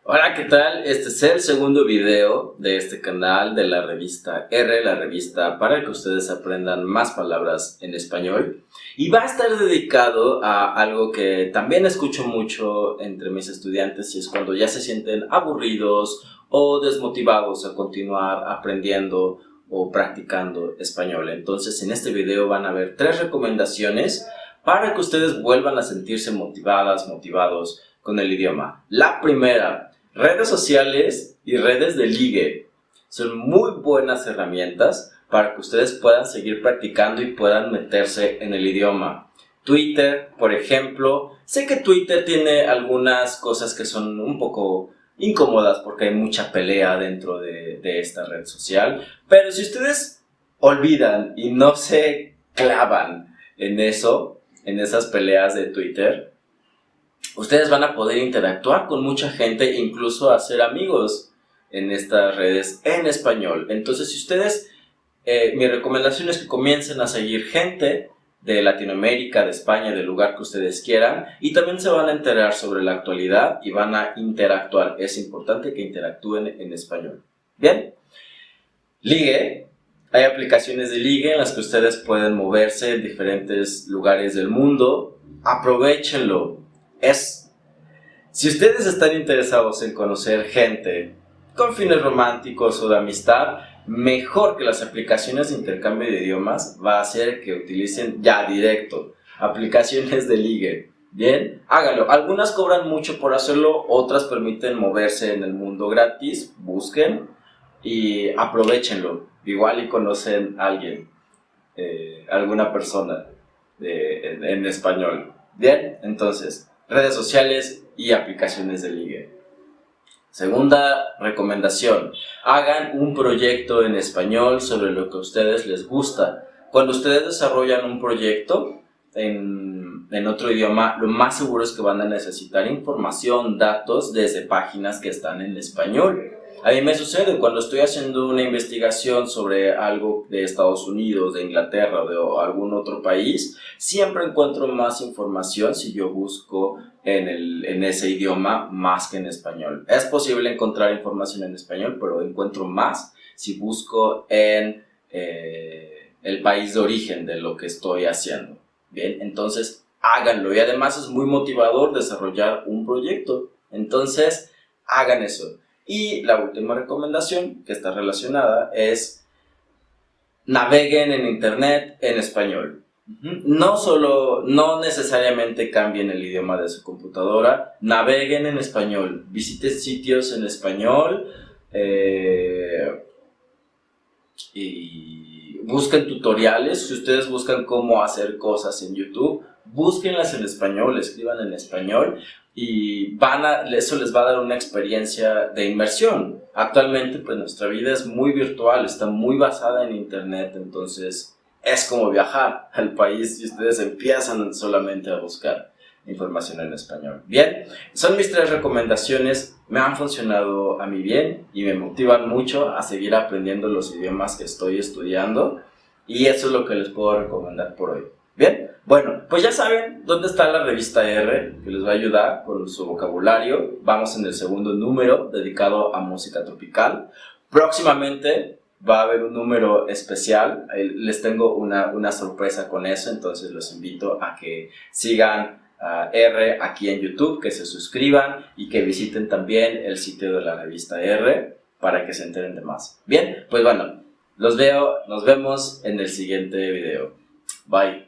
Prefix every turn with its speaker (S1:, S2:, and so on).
S1: Hola, ¿qué tal? Este es el segundo video de este canal de la revista R, la revista para que ustedes aprendan más palabras en español. Y va a estar dedicado a algo que también escucho mucho entre mis estudiantes y es cuando ya se sienten aburridos o desmotivados a continuar aprendiendo o practicando español. Entonces, en este video van a ver 3 recomendaciones para que ustedes vuelvan a sentirse motivados con el idioma. La primera: redes sociales y redes de ligue son muy buenas herramientas para que ustedes puedan seguir practicando y puedan meterse en el idioma. Twitter, por ejemplo, sé que Twitter tiene algunas cosas que son un poco incómodas porque hay mucha pelea dentro de esta red social, pero si ustedes olvidan y no se clavan en eso, en esas peleas de Twitter, ustedes van a poder interactuar con mucha gente e incluso hacer amigos en estas redes en español. Entonces, si ustedes, mi recomendación es que comiencen a seguir gente de Latinoamérica, de España, del lugar que ustedes quieran, y también se van a enterar sobre la actualidad y van a interactuar. Es importante que interactúen en español. Bien, ligue. Hay aplicaciones de ligue en las que ustedes pueden moverse en diferentes lugares del mundo. Aprovéchenlo. Si ustedes están interesados en conocer gente con fines románticos o de amistad, mejor que las aplicaciones de intercambio de idiomas va a ser que utilicen ya directo aplicaciones de ligue. Bien, háganlo. Algunas cobran mucho por hacerlo, otras permiten moverse en el mundo gratis. Busquen y aprovechenlo. Igual y conocen a alguien, alguna persona en español. Bien, entonces, redes sociales y aplicaciones de ligue. Segunda recomendación: hagan un proyecto en español sobre lo que a ustedes les gusta. Cuando ustedes desarrollan un proyecto en otro idioma, lo más seguro es que van a necesitar información, datos desde páginas que están en español. A mí me sucede cuando estoy haciendo una investigación sobre algo de Estados Unidos, de Inglaterra o de algún otro país, siempre encuentro más información si yo busco en ese idioma más que en español. Es posible encontrar información en español, pero encuentro más si busco en el país de origen de lo que estoy haciendo. Bien, entonces háganlo, y además es muy motivador desarrollar un proyecto. Entonces hagan eso. Y la última recomendación que está relacionada es: naveguen en internet en español. No necesariamente cambien el idioma de su computadora, naveguen en español, visiten sitios en español y busquen tutoriales. Si ustedes buscan cómo hacer cosas en YouTube, búsquenlas en español, escriban en español y eso les va a dar una experiencia de inmersión. Actualmente pues nuestra vida es muy virtual, está muy basada en internet, entonces es como viajar al país y ustedes empiezan solamente a buscar información en español. Bien, son mis 3 recomendaciones, me han funcionado a mí bien y me motivan mucho a seguir aprendiendo los idiomas que estoy estudiando, y eso es lo que les puedo recomendar por hoy. Bien, bueno, pues ya saben dónde está la revista R, que les va a ayudar con su vocabulario. Vamos en el segundo número dedicado a música tropical. Próximamente va a haber un número especial, les tengo una sorpresa con eso, entonces los invito a que sigan R aquí en YouTube, que se suscriban y que visiten también el sitio de la revista R para que se enteren de más. Bien, pues bueno, nos vemos en el siguiente video. Bye.